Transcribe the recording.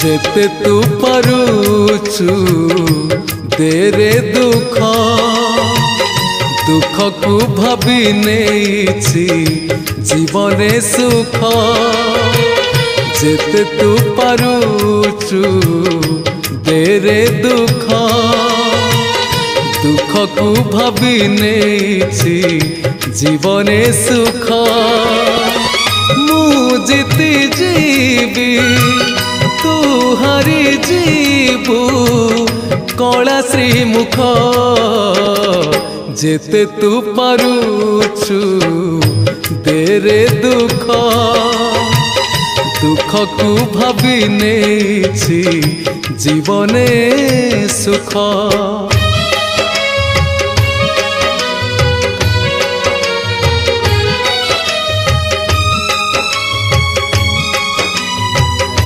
जेते तू पारुछु देरे दुख दुख को भाभी नेछि जीवने सुख जेते तू पारुछु देरे दुख दुख को भाभी नेछि जीवने सुख मु जीति जीवी तू हारी जीवु कला श्रीमुख जेते तू पारुछु देरे दुख दुख को भाभी नेछि जीवने सुख।